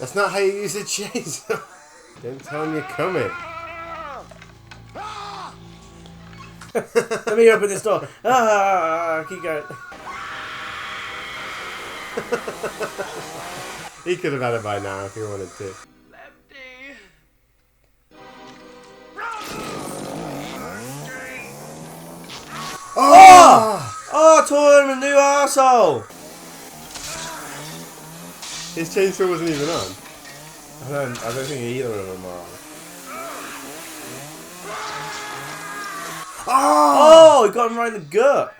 That's not how you use a chainsaw. Don't tell him you're coming. Let me open this door. Keep going. He could have had it by now if he wanted to. Lefty. Oh, I taught him a new arsehole. His chainsaw wasn't even on. I don't think either of them are. Oh, he got him right in the gut.